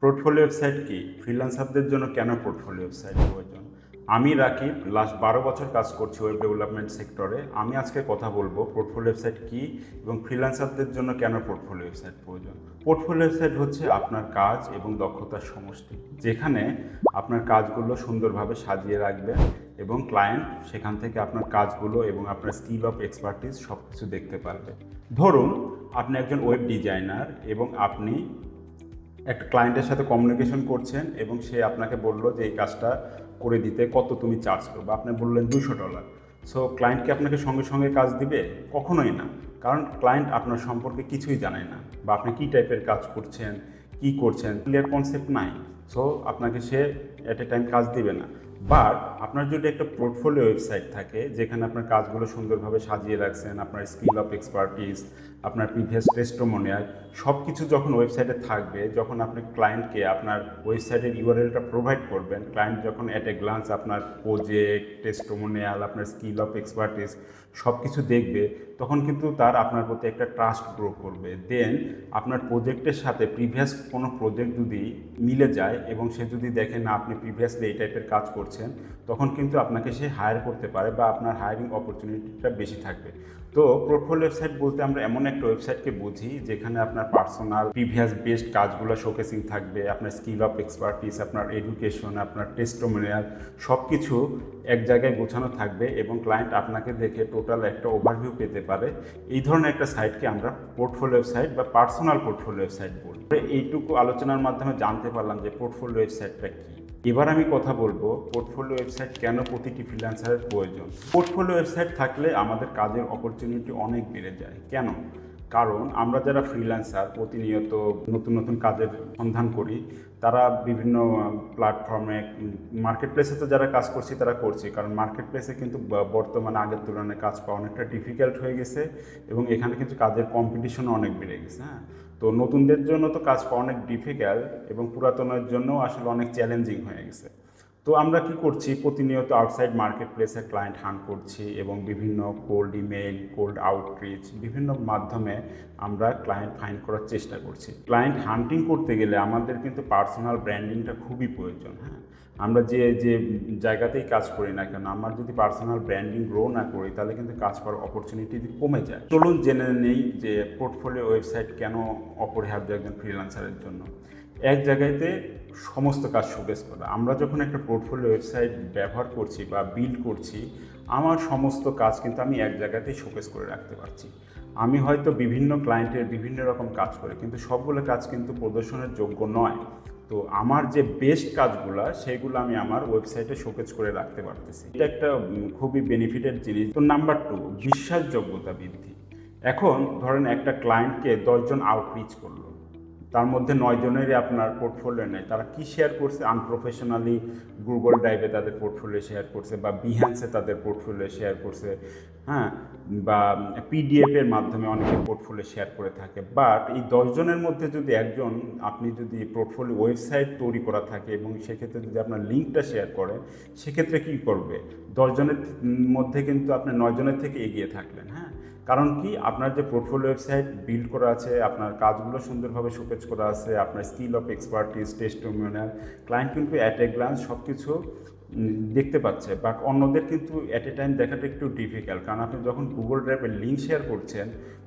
Portfolio website কি? ফ্রিল্যান্সারদের জন্য কেন পোর্টফোলিও ওয়েবসাইট প্রয়োজন? আমি রাকিব লাস্ট ১২ বছর কাজ করছি ওয়েব ডেভেলপমেন্ট সেক্টরে। আমি আজকে কথা বলবো পোর্টফোলিও ওয়েবসাইট কি এবং ফ্রিল্যান্সারদের জন্য কেন পোর্টফোলিও ওয়েবসাইট প্রয়োজন। পোর্টফোলিও ওয়েবসাইট হচ্ছে আপনার কাজ এবং দক্ষতার সমষ্টি, যেখানে আপনার কাজগুলো সুন্দরভাবে সাজিয়ে রাখবেন এবং ক্লায়েন্ট সেখান থেকে আপনার কাজগুলো এবং আপনার স্কিল অফ এক্সপার্টিস সব কিছু দেখতে পারবে। ধরুন আপনি একজন ওয়েব ডিজাইনার এবং আপনি একটা ক্লায়েন্টের সাথে কমিউনিকেশন করছেন এবং সে আপনাকে বলল যে এই কাজটা করে দিতে কত তুমি চার্জ করবে। আপনি বললেন $200। সো ক্লায়েন্ট কি আপনাকে সঙ্গে সঙ্গে কাজ দিবে? কখনোই না, কারণ ক্লায়েন্ট আপনার সম্পর্কে কিছুই জানে না, বা আপনি কী টাইপের কাজ করছেন, কি করছেন, ক্লিয়ার কনসেপ্ট নাই। সো আপনাকে সে এট এ টাইম কাজ দিবে না। বাট আপনার যদি একটা পোর্টফোলিও ওয়েবসাইট থাকে যেখানে আপনার কাজগুলো সুন্দরভাবে সাজিয়ে রাখছেন, আপনার স্কিল অফ এক্সপার্টিস, আপনার প্রিভিয়াস টেস্টিমোনিয়াল সব কিছু যখন ওয়েবসাইটে থাকবে, যখন আপনি ক্লায়েন্টকে আপনার ওয়েবসাইটের ইউআরএলটা প্রোভাইড করবেন, ক্লায়েন্ট যখন অ্যাট এ গ্লান্স আপনার প্রজেক্ট, টেস্টিমোনিয়াল, আপনার স্কিল অফ এক্সপার্টিস সব কিছু দেখবে, তখন কিন্তু তার আপনার প্রতি একটা ট্রাস্ট গ্রো করবে। দেন আপনার প্রজেক্টের সাথে প্রিভিয়াস কোনো প্রজেক্ট যদি মিলে যায় এবং সে যদি দেখে না আপনি প্রিভিয়াসলি এই টাইপের কাজ করছেন, তখন কিন্তু আপনাকে সে হায়ার করতে পারে বা আপনার হায়ারিং অপরচুনিটিটা বেশি থাকবে। তো পোর্টফোলিও ওয়েবসাইট বলতে আমরা এমন একটা ওয়েবসাইটকে বুঝি যেখানে আপনার পার্সোনাল প্রিভিয়াস বেস্ট কাজগুলো শোকেসিং থাকবে, আপনার স্কিল অফ এক্সপার্টিস, আপনার এডুকেশন, আপনার টেস্টিমোনিয়াল সব কিছু এক জায়গায় গোছানো থাকবে এবং ক্লায়েন্ট আপনাকে দেখে টোটাল একটা ওভারভিউ পেতে পারে। এই ধরনের একটা সাইটকে আমরা পোর্টফোলিও ওয়েবসাইট বা পার্সোনাল পোর্টফোলিও ওয়েবসাইট বলি। এইটুকু আলোচনার মাধ্যমে জানতে পারলাম যে পোর্টফোলিও ওয়েবসাইটটা কী। এবার আমি কথা বলবো পোর্টফোলিও ওয়েবসাইট কেন প্রতিটি ফ্রিল্যান্সারের প্রয়োজন। পোর্টফোলিও ওয়েবসাইট থাকলে আমাদের কাজের অপরচুনিটি অনেক বেড়ে যায়। কেন? কারণ আমরা যারা ফ্রিল্যান্সার প্রতিনিয়ত নতুন নতুন কাজের সন্ধান করি, তারা বিভিন্ন প্ল্যাটফর্মে, মার্কেট প্লেসে তো যারা কাজ করছি তারা করছি, কারণ মার্কেট প্লেসে কিন্তু বর্তমানে আগের তুলনায় কাজ পাওয়া অনেকটা ডিফিকাল্ট হয়ে গেছে এবং এখানে কিন্তু কাজের কম্পিটিশনও অনেক বেড়ে গেছে। হ্যাঁ, তো নতুনদের জন্য তো কাজ পাওয়া অনেক ডিফিকাল্ট এবং পুরাতনের জন্য আসলে অনেক চ্যালেঞ্জিং হয়ে গেছে। তো আমরা কি করছি, প্রতিনিয়ত আউটসাইড মার্কেট প্লেসে ক্লায়েন্ট হান্ট করছি এবং বিভিন্ন কোল্ড ইমেইল, কোল্ড আউটরিচ বিভিন্ন মাধ্যমে আমরা ক্লায়েন্ট ফাইন্ড করার চেষ্টা করছি। ক্লায়েন্ট হান্টিং করতে গেলে আমাদের কিন্তু পার্সোনাল ব্র্যান্ডিংটা খুবই প্রয়োজন। হ্যাঁ, আমরা যে যে জায়গাতেই কাজ করি না কেন, আমার যদি পার্সোনাল ব্র্যান্ডিং গ্রো না করি তাহলে কিন্তু কাজ পাওয়ার অপরচুনিটি কমে যায়। চলুন জেনে নেই যে পোর্টফোলিও ওয়েবসাইট কেন অপরিহার্য একজন ফ্রিল্যান্সারের জন্য। এক জায়গাতে সমস্ত কাজ শোকেস করা। আমরা যখন একটা পোর্টফোলিও ওয়েবসাইট ব্যবহার করছি বা বিল্ড করছি, আমার সমস্ত কাজ কিন্তু আমি এক জায়গাতেই শোকেস করে রাখতে পারছি। আমি হয়তো বিভিন্ন ক্লায়েন্টের বিভিন্ন রকম কাজ করি, কিন্তু সবগুলো কাজ কিন্তু প্রদর্শনের যোগ্য নয়। তো আমার যে বেস্ট কাজগুলো সেগুলো আমি আমার ওয়েবসাইটে শোকেস করে রাখতে পারতেছি। এটা একটা খুবই বেনিফিটেড জিনিস। তো নাম্বার 2, বিশ্বাসযোগ্যতা বৃদ্ধি। এখন ধরেন একটা ক্লায়েন্টকে 10 জন আউটরিচ করলো, তার মধ্যে 9 জনেরই আপনার পোর্টফোলিও নেই। তারা কি শেয়ার করছে? আনপ্রফেশনালি গুগল ড্রাইভে তাদের পোর্টফোলিও শেয়ার করছে বা বিহ্যান্সে তাদের পোর্টফোলিও শেয়ার করছে। হ্যাঁ, বা পিডিএফের মাধ্যমে অনেকে পোর্টফোলিও শেয়ার করে থাকে। বাট এই 10 জনের মধ্যে যদি একজন, আপনি যদি পোর্টফোলিও ওয়েবসাইট তৈরি করা থাকে এবং সেক্ষেত্রে যদি আপনার লিঙ্কটা শেয়ার করেন, সেক্ষেত্রে কী করবে? 10 জনের মধ্যে কিন্তু আপনি 9 জনের থেকে এগিয়ে থাকলেন। হ্যাঁ, কারণ কি, আপনার যে পোর্টফোলিও ওয়েবসাইট বিল্ড করা আছে, আপনার কাজগুলো সুন্দরভাবে শোকেজ করা আছে, আপনার skill of expertise, testimonial, client কিন্তু অ্যাট এ গ্লান্স সব কিছু দেখতে পাচ্ছে। বাট অন্যদের কিন্তু অ্যাট এ টাইম দেখাটা একটু ডিফিকাল্ট, কারণ আপনি যখন গুগল ড্রাইভের লিঙ্ক শেয়ার করছেন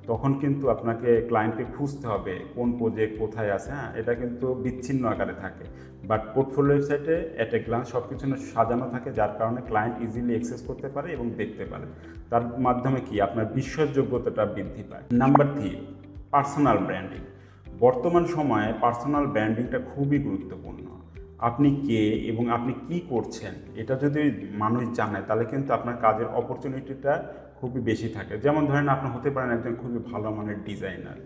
তখন কিন্তু আপনাকে ক্লায়েন্টকে খুঁজতে হবে কোন প্রজেক্ট কোথায় আছে। হ্যাঁ, এটা কিন্তু বিচ্ছিন্ন আকারে থাকে। বাট পোর্টফোলিও ওয়েবসাইটে অ্যাট এ গ্লান্স সব কিছু সাজানো থাকে, যার কারণে ক্লায়েন্ট ইজিলি অ্যাক্সেস করতে পারে এবং দেখতে পারে। তার মাধ্যমে কি আপনার বিশ্বাসযোগ্যতাটা বৃদ্ধি পায়। Number 3, personal branding. বর্তমান সময়ে পার্সোনাল ব্র্যান্ডিংটা খুবই গুরুত্বপূর্ণ। আপনি কে এবং আপনি কি করছেন এটা যদি মানুষ জানে, তাহলে কিন্তু আপনার কাজের অপরচুনিটিটা খুবই বেশি থাকে। যেমন ধরেন আপনি হতে পারেন একজন খুবই ভালো মানের ডিজাইনার,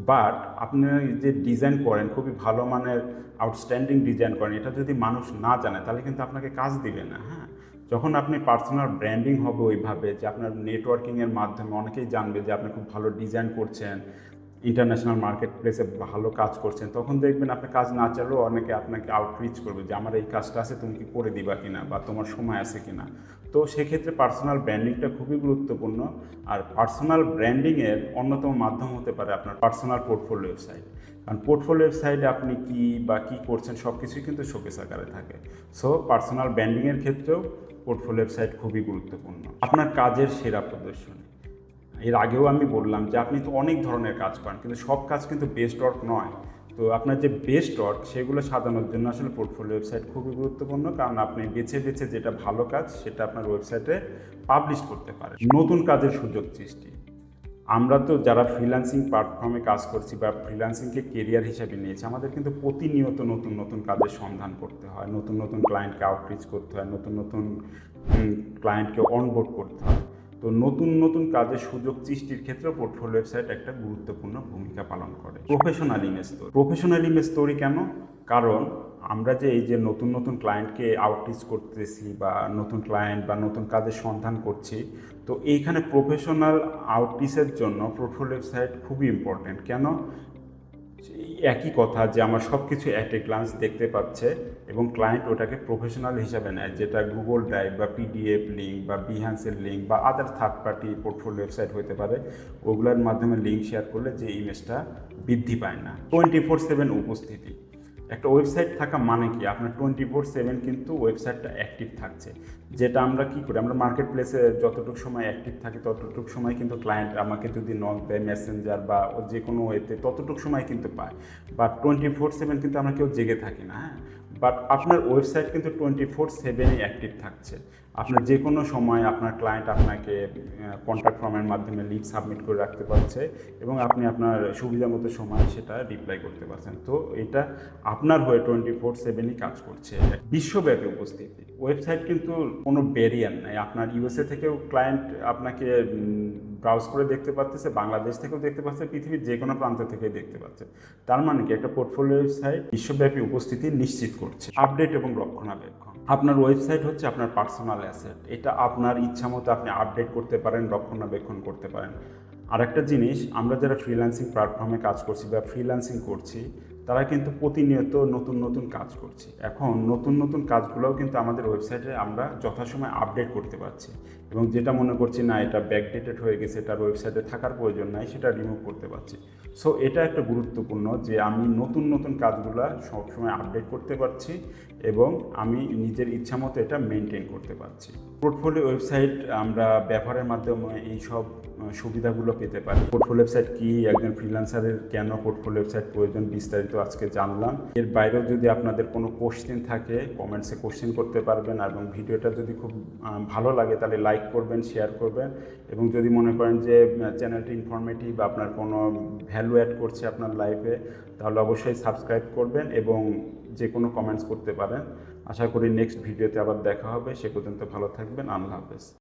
বাট আপনি যে ডিজাইন করেন খুবই ভালো মানের আউটস্ট্যান্ডিং ডিজাইন করেন, এটা যদি মানুষ না জানে তাহলে কিন্তু আপনাকে কাজ দিবে না। হ্যাঁ, যখন আপনি পার্সোনাল ব্র্যান্ডিং হবে ওইভাবে যে আপনার নেটওয়ার্কিংয়ের মাধ্যমে অনেকেই জানবে যে আপনি খুব ভালো ডিজাইন করছেন ইন্টারন্যাশনাল মার্কেট প্লেসে ভালো কাজ করছেন, তখন দেখবেন আপনি কাজ না চালেও অনেকে আপনাকে আউটরিচ করবে যে আমার এই কাজটা আছে, তুমি কি করে দিবা কিনা বা তোমার সময় আছে কিনা। তো সেক্ষেত্রে পার্সোনাল ব্র্যান্ডিংটা খুবই গুরুত্বপূর্ণ। আর পার্সোনাল ব্র্যান্ডিংয়ের অন্যতম মাধ্যম হতে পারে আপনার পার্সোনাল পোর্টফোলিও ওয়েবসাইট। কারণ পোর্টফোলিও ওয়েবসাইটে আপনি কী করছেন সব কিছুই কিন্তু শোকেস আকারে থাকে। সো পার্সোনাল ব্র্যান্ডিংয়ের ক্ষেত্রেও পোর্টফোলিও ওয়েবসাইট খুবই গুরুত্বপূর্ণ। আপনার কাজের সেরা প্রদর্শনী। এর আগেও আমি বললাম যে আপনি তো অনেক ধরনের কাজ করেন, কিন্তু সব কাজ কিন্তু বেস্ট ওয়ার্ক নয়। তো আপনার যে বেস্ট ওয়ার্ক সেগুলো সাজানোর জন্য আসলে পোর্টফোলিও ওয়েবসাইট খুবই গুরুত্বপূর্ণ, কারণ আপনি বেছে বেছে যেটা ভালো কাজ সেটা আপনার ওয়েবসাইটে পাবলিশ করতে পারেন। নতুন কাজের সুযোগ সৃষ্টি। আমরা তো যারা ফ্রিল্যান্সিং প্ল্যাটফর্মে কাজ করছি বা ফ্রিল্যান্সিংকে কেরিয়ার হিসেবে নিয়েছি, আমাদের কিন্তু প্রতিনিয়ত নতুন নতুন কাজের সন্ধান করতে হয়, নতুন নতুন ক্লায়েন্টকে আউটরিচ করতে হয়, নতুন নতুন ক্লায়েন্টকে অনবোর্ড করতে হয়। তো নতুন নতুন কাজের সুযোগ সৃষ্টির ক্ষেত্রে পোর্টফোলিও ওয়েবসাইট একটা গুরুত্বপূর্ণ ভূমিকা পালন করে। প্রফেশনাল ইমেজ তৈরি। প্রফেশনাল ইমেজ তৈরি কেন? কারণ আমরা যে এই যে নতুন নতুন ক্লায়েন্টকে আউটরিচ করতেছি বা নতুন ক্লায়েন্ট বা নতুন কাজের সন্ধান করছি, তো এইখানে প্রফেশনাল আউটরিচের জন্য পোর্টফোলিও ওয়েবসাইট খুবই ইম্পর্ট্যান্ট। কেন? একই কথা যে আমার সব কিছু অ্যাট এ গ্লান্স দেখতে পাচ্ছে এবং ক্লায়েন্ট ওটাকে প্রফেশনাল হিসাবে নেয়, যেটা গুগল ড্রাইভ বা পিডিএফ লিঙ্ক বা বিহান্সের লিঙ্ক বা আদার থার্ড পার্টি পোর্টফোলিও ওয়েবসাইট হতে পারে, ওগুলোর মাধ্যমে লিঙ্ক শেয়ার করলে যে ইমেজটা বৃদ্ধি পায় না। 24/7 উপস্থিতি। একটা ওয়েবসাইট থাকা মানে কি? আপনার 24/7 কিন্তু ওয়েবসাইটটা অ্যাক্টিভ থাকছে। যেটা আমরা কী করি, আমরা মার্কেট প্লেসে যতটুকু সময় অ্যাক্টিভ থাকি ততটুকু সময় কিন্তু ক্লায়েন্ট আমাকে যদি নক দেয় মেসেঞ্জার বা যে কোনো ওয়েতে, ততটুকু সময় কিন্তু পায়। বাট 24/7 কিন্তু আমরা কেউ জেগে থাকি না, হ্যাঁ। বাট আপনার ওয়েবসাইট কিন্তু 24/7ই অ্যাক্টিভ থাকছে। আপনার যে কোনো সময় আপনার ক্লায়েন্ট আপনাকে কন্ট্যাক্ট ফর্মের মাধ্যমে লিঙ্ক সাবমিট করে রাখতে পারছে এবং আপনি আপনার সুবিধা মতো সময় সেটা রিপ্লাই করতে পারছেন। তো এটা আপনার হয়ে 24/7ই কাজ করছে। বিশ্বব্যাপী উপস্থিতি। ওয়েবসাইট কিন্তু কোনো ব্যারিয়ার নাই। আপনার ইউএসএ থেকেও ক্লায়েন্ট আপনাকে ব্রাউজ করে দেখতে পাচ্ছে, বাংলাদেশ থেকেও দেখতে পাচ্ছে, পৃথিবীর যে কোনো প্রান্ত থেকে দেখতে পাচ্ছে। তার মানে কি, একটা পোর্টফোলিও ওয়েবসাইট বিশ্বব্যাপী উপস্থিতি নিশ্চিত করছে। আপডেট এবং রক্ষণাবেক্ষণ। আপনার ওয়েবসাইট হচ্ছে আপনার পার্সোনাল অ্যাসেট। এটা আপনার ইচ্ছা মতো আপনি আপডেট করতে পারেন, রক্ষণাবেক্ষণ করতে পারেন। আরেকটা জিনিস, আমরা যারা ফ্রিল্যান্সিং প্ল্যাটফর্মে কাজ করছি বা ফ্রিল্যান্সিং করছি, তারা কিন্তু প্রতিনিয়ত নতুন নতুন কাজ করছি। এখন নতুন নতুন কাজগুলোও কিন্তু আমাদের ওয়েবসাইটে আমরা যথাসময়ে আপডেট করতে পারছি এবং যেটা মনে করছি না এটা ব্যাকডেটেড হয়ে গেছে, এটার ওয়েবসাইটে থাকার প্রয়োজন নাই, সেটা রিমুভ করতে পারছি। সো এটা একটা গুরুত্বপূর্ণ যে আমি নতুন নতুন কাজগুলো সবসময় আপডেট করতে পারছি এবং আমি নিজের ইচ্ছা মতো এটা মেনটেন করতে পারছি। পোর্টফোলিও ওয়েবসাইট আমরা ব্যবহারের মাধ্যমে এই সব সুবিধাগুলো পেতে পারি। পোর্টফোলিও ওয়েবসাইট কি, একজন ফ্রিল্যান্সারের কেন পোর্টফোলিও ওয়েবসাইট প্রয়োজন, বিস্তারিত আজকে জানলাম। এর বাইরেও যদি আপনাদের কোনো কোশ্চেন থাকে কমেন্টসে কোশ্চেন করতে পারবেন, এবং ভিডিওটা যদি খুব ভালো লাগে তাহলে লাইক করবেন, শেয়ার করবেন, এবং যদি মনে করেন যে চ্যানেলটি ইনফরমেটিভ বা আপনার কোনো ভ্যালু অ্যাড করছে আপনার লাইফে, তাহলে অবশ্যই সাবস্ক্রাইব করবেন এবং যে কোনো কমেন্টস করতে পারেন। আশা করি নেক্সট ভিডিওতে আবার দেখা হবে। সে পর্যন্ত ভালো থাকবেন। আল্লাহ হাফেজ।